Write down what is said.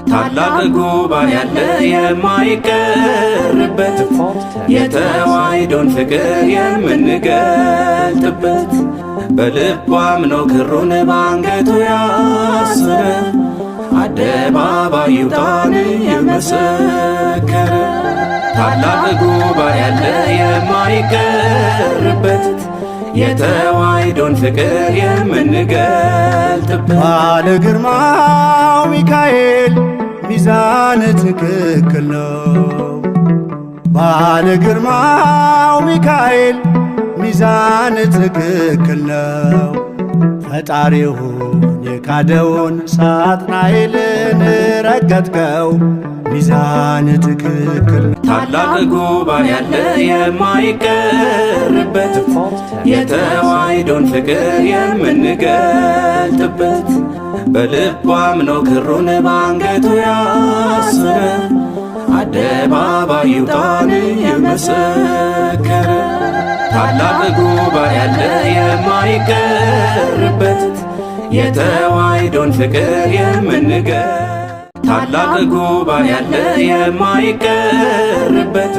ታላቅ ጉባኤ ያለ የማይቀርበት የተዋሕዶን ፍቅር የምንገልጥበት በልቡ አምኖ ክሩን ባንገቱ ያሰረ አደባባይ ይውጣን የመሰከረ ታላቅ ጉባኤ ያለ የማይቀርበት የተዋሕዶን ፍቅር የምንገልጥበት ባለ ግርማው ሚካኤል ሚዛን ትክክል ነው። ባለ ግርማው ሚካኤል ሚዛን ትክክል ነው። ፈጣሪውን የካደውን ሳጥናኤልን ረገጥከው ሚዛን ትክክል ነው። ታላቅ ጉባኤ ያለ የማይቀርበት የተዋሕዶን ፍቅር የምንገልጥበት በልቡ አምኖ ክሩን ባንገቱ ያሰረ አደባባይ ይውጣን የመሰከረ ታላቅ ጉባኤ ያለ የማይቀርበት የተዋሕዶን ፍቅር ታላቅ ጉባኤ ያለ የማይቀርበት